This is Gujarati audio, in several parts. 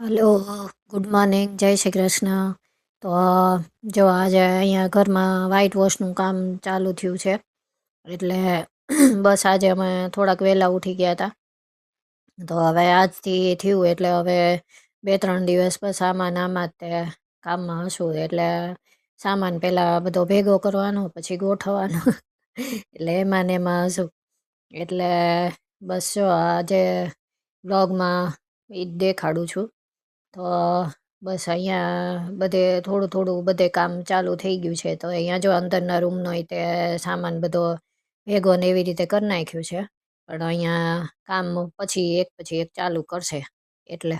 હલો, ગુડ મોર્નિંગ, જય શ્રી કૃષ્ણ. તો જો આજે અહીંયા ઘરમાં વ્હાઈટ વોશનું કામ ચાલુ થયું છે. એટલે બસ આજે અમે થોડાક વહેલા ઉઠી ગયા હતા. તો હવે આજથી થયું એટલે હવે 2-3 દિવસ બસ આમાં તે કામમાં હશું. એટલે સામાન પહેલાં બધો ભેગો કરવાનો, પછી ગોઠવવાનો. એટલે એમાં ને એમાં હશું. એટલે બસ જો આજે બ્લોગમાં એ જ દેખાડું છું. તો બસ અહીંયા બધે થોડું થોડું બધે કામ ચાલુ થઈ ગયું છે. તો અહીંયા જો અંદરના રૂમનો તે સામાન બધો ભેગો ને એવી રીતે કરી નાખ્યું છે. પણ અહીંયા કામ પછી એક ચાલુ કરશે એટલે.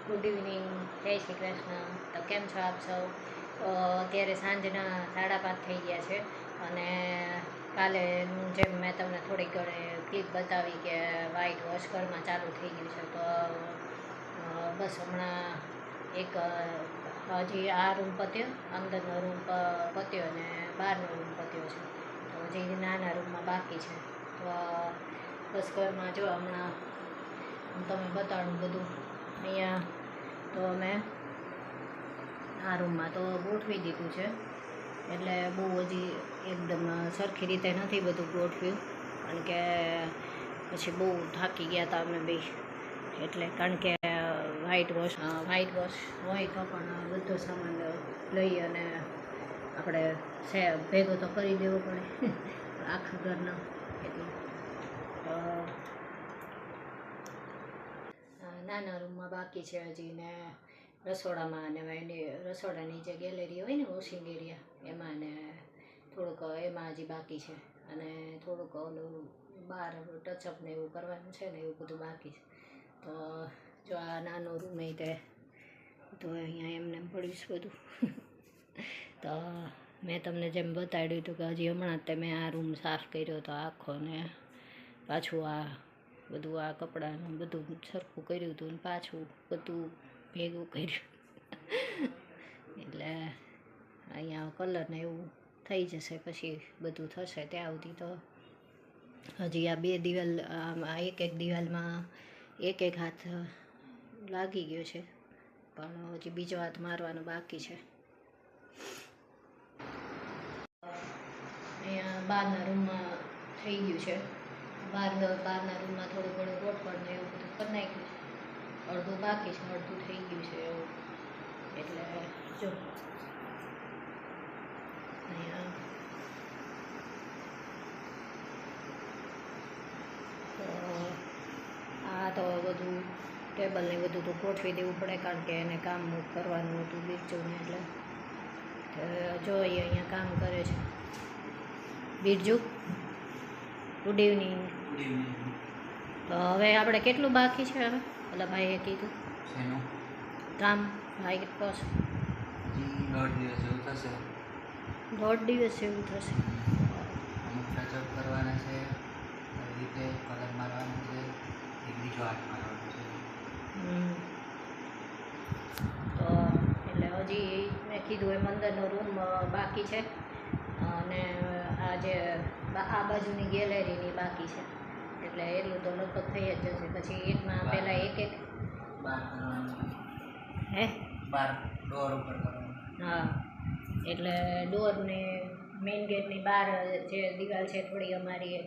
ગુડ ઇવનિંગ, જય શ્રી કૃષ્ણ. તો કેમ છો આપ સૌ? અત્યારે સાંજના 5:30 થઈ ગયા છે. અને કાલે જેમ મેં તમને થોડીક ઘણી ક્લિપ બતાવી કે વ્હાઈટ વોશ ઘરમાં ચાલુ થઈ ગયું છે. તો બસ હમણાં એક હજી આ રૂમ પત્યો, અંદરનો રૂમ પત્યો અને બહારનો રૂમ પત્યો છે. તો હજી નાના રૂમમાં બાકી છે. તો બસ ઘરમાં જો હમણાં હું તમને બતાડું બધું. અહીંયા તો અમે આ રૂમમાં તો ગોઠવી દીધું છે. એટલે બહુ હજી એકદમ સરખી રીતે નથી બધું ગોઠવ્યું, કારણ કે પછી બહુ થાકી ગયા હતા અમે બે. એટલે કારણ કે વ્હાઈટ વોશ હોય તો પણ બધો સામાન લઈ અને આપણે ભેગો તો કરી દેવો પડે આખા ઘરનો. એટલે નાના રૂમમાં બાકી છે હજી, ને રસોડામાં અને એની રસોડાની જે ગેલેરી હોય ને વોશિંગ એરિયા, એમાં ને થોડુંક એમાં હજી બાકી છે. અને થોડુંક ઓલું બહાર ટચઅપ ને એવું કરવાનું છે ને, એવું બધું બાકી છે. તો જો આ નાનો રૂમ તે તો અહીંયા એમને પડ્યું છે બધું. તો મેં તમને જેમ બતાડ્યું હતું કે હજી હમણાં જ મેં આ રૂમ સાફ કર્યો હતો આખો, ને પાછું આ બધું આ કપડાનું બધું સરખું કર્યું હતું ને પાછું બધું ભેગું કર્યું. એટલે અહીંયા કલર ને એવું થઈ જશે, પછી બધું થશે ત્યાં સુધી. તો હજી આ 2 દિવાલ, એક દિવાલમાં એક હાથ લાગી ગયો છે, પણ હજી બીજો હાથ મારવાનો બાકી છે. અહીંયા બહારના રૂમમાં થઈ ગયું છે. બહારના રૂમમાં થોડું ઘણું ગોઠવણ ને એવું બધું કરી નાખ્યું છે. અડધું બાકી છે, અડધું થઈ ગયું છે એવું. એટલે જો અહીંયા તો આ તો બધું ટેબલ ને બધું તો ગોઠવી દેવું પડે, કારણ કે એને કામ કરવાનું હતું બીરજુને. એટલે જો અહીંયા કામ કરે છે બીરજુ. Good evening. તો હવે આપણે કેટલું બાકી છે હવે? ઓલા ભાઈએ કીધું કામ વ્હાઈટ વોશ 1.5 દિવસ જેવું થશે. અમુક ટચઅપ કરવાના છે, રીતે કલર મારવાનો છે, એક બીજો હાથ મારવાનો છે. તો એટલે હજી મેં કીધું એમ અંદરનો રૂમ બાકી છે, અને આ જે આ બાજુની ગેલેરીની બાકી છે. એટલે એટલું તો લગભગ થઈ જ જશે. પછી એકમાં પહેલાં એક બાર કરવાનું છે. હે બાર ડોર ઉપર કરવાનું. હા, એટલે ડોરની મેઇન ગેટની બહાર જે દિવાલ છે થોડી અમારી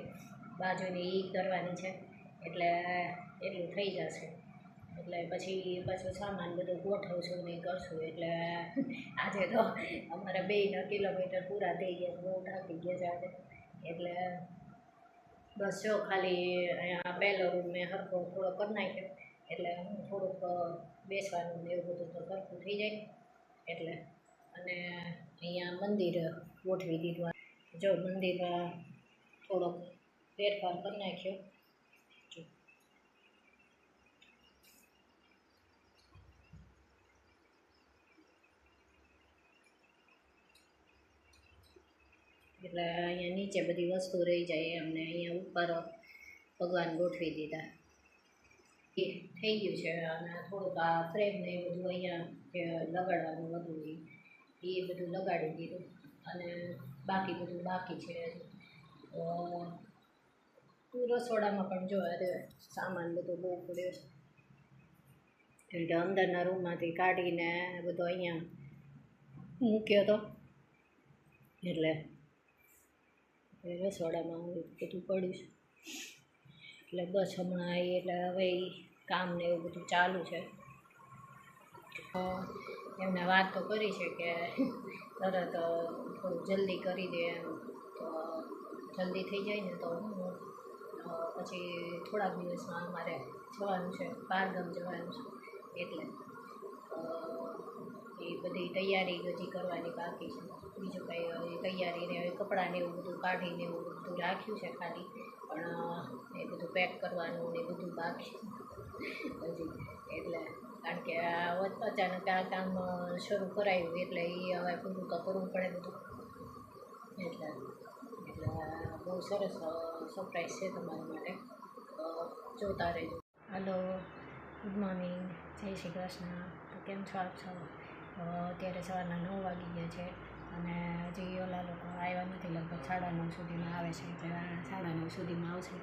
બાજુની એ કરવાની છે. એટલે એટલું થઈ જશે. એટલે પછી પાછું સામાન બધું ગોઠવશું ને કરશું. એટલે આજે તો અમારા 2 કિલોમીટર પૂરા થઈ ગયા, બહુ થાકી ગયા છે આજે. એટલે બસ જો ખાલી અહીંયા પહેલો રૂમ મેં હરખો થોડો કરી નાખ્યો, એટલે હું થોડુંક બેસવાનું ને એવું બધું તો સરખું થઈ જાય. એટલે અને અહીંયા મંદિર ગોઠવી દીધું. જો મંદિરમાં થોડોક ફેરફાર કરી નાખ્યો. એટલે અહીંયા નીચે બધી વસ્તુ રહી જાય એમને. અહીંયા ઉપર ભગવાન ગોઠવી દીધા. એ થઈ ગયું છે અને થોડુંક આ ફ્રેમ ને એ બધું અહીંયા જે લગાડવાનું હતું એ બધું લગાડી દીધું અને બાકી બધું બાકી છે. તો રસોડામાં પણ જો અરે સામાન બધો બહુ પડ્યો છે કેમ કે અંદરના રૂમમાંથી કાઢીને બધો અહીંયા મૂક્યો હતો એટલે રસોડામાં બધું પડ્યું છે. એટલે બસ હમણાં એટલે હવે કામ ને એવું બધું ચાલુ છે. એમને વાત તો કરી છે કે તરત થોડું જલ્દી કરી દે એમ, તો જલ્દી થઈ જાય ને તો પછી થોડાક દિવસમાં અમારે જવાનું છે, બહારગામ જવાનું છે એટલે એ બધી તૈયારી હજી કરવાની બાકી છે. બીજું કંઈ તૈયારીને કપડાંને એવું બધું કાઢીને એવું બધું રાખ્યું છે ખાલી, પણ એ બધું પેક કરવાનું ને બધું બાકી હજી. એટલે કારણ કે આ અચાનક આ કામ શરૂ કરાયું એટલે એ હવે પૂરું તો કરવું પડે બધું. એટલે બહુ સરસ સરપ્રાઈઝ છે તમારા માટે, જોતા રહેજો. હલો, ગુડ મોર્નિંગ, જય શ્રી કૃષ્ણ. તો કેમ છો આપ છો? અત્યારે સવારના 9 વાગી ગયા છે અને હજી ઓલા લોકો આવ્યા નથી, લગભગ 9:30 સુધીમાં આવે છે, એટલે 9:30 સુધીમાં આવશે.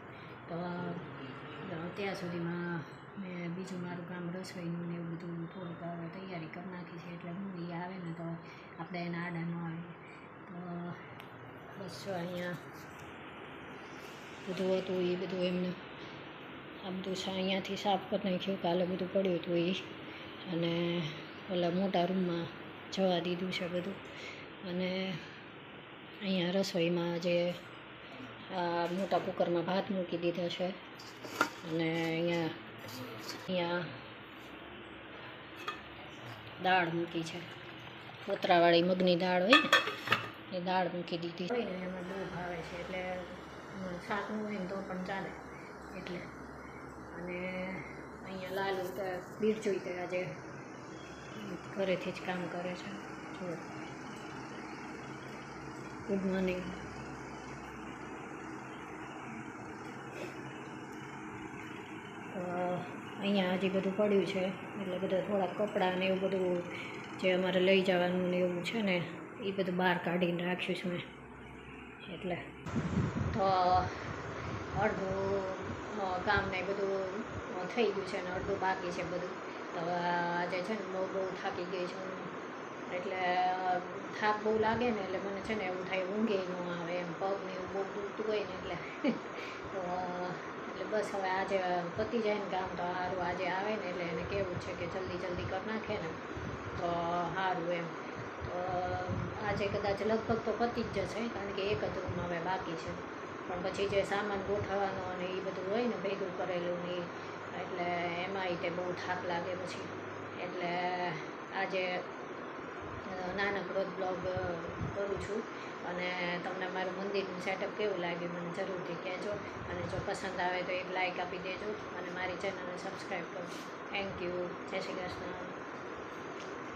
તો ત્યાં સુધીમાં મેં બીજું મારું કામ રસોઈનું ને એવું બધું થોડુંક હવે તૈયારી કરી નાખી છે, એટલે હું એ આવે ને તો આપણે એના આડા ન આવીએ. તો બસ જો અહીંયા બધું હતું એ બધું એમને આ બધું અહીંયાથી સાફ કરી નાખ્યું. કાલે બધું પડ્યું હતું એ, અને ઓલા મોટા રૂમમાં જવા દીધું છે બધું. અને અહીંયા રસોઈમાં જે આ મોટા કુકરમાં ભાત મૂકી દીધા છે અને અહીંયા દાળ મૂકી છે, ફોતરાવાળી મગની દાળ હોય ને એ દાળ મૂકી દીધી હોય ને એમાં બહુ ભાવે છે, એટલે શાકનું હોય ને તો પણ ચાલે એટલે. અને અહીંયા લાલુ તો બીરજોઈ તો આજે ઘરેથી જ કામ કરે છે. જુઓ, ગુડ મોર્નિંગ. તો અહીંયા હજી બધું પડ્યું છે, એટલે બધા થોડાક કપડાં ને એવું બધું જે અમારે લઈ જવાનું ને એવું છે ને એ બધું બહાર કાઢીને રાખ્યું છે મેં. એટલે તો અડધું કામ ને બધું થઈ ગયું છે ને અડધું બાકી છે બધું. તો આજે છે ને બહુ થાકી ગઈ છું, એટલે થાક બહુ લાગે ને એટલે મને છે ને એવું થાય ઊંઘે ન આવે એમ, પગ ને એવું બહુ દુખતું હોય ને એટલે બસ હવે આજે પતી જાય ને કામ તો સારું. આજે આવે ને એટલે એને કહેવું છે કે જલ્દી કરી નાખે ને તો સારું એમ. તો આજે કદાચ લગભગ તો પતી જ જશે, કારણ કે એક જ રૂમ હવે બાકી છે. પણ પછી જે સામાન ગોઠવવાનો અને એ બધું હોય ને ભેગું કરેલું ને એટલે એમાં તે બહુ થાક લાગે પછી. એટલે આજે નાનકડો બ્લોગ કરું છું, અને તમને મારું મંદિરનું સેટઅપ કેવું લાગ્યું મને જરૂરથી કહેજો. અને જો પસંદ આવે તો એક લાઇક આપી દેજો અને મારી ચેનલને સબસ્ક્રાઈબ કરો. Thank you. જય શ્રી કૃષ્ણ.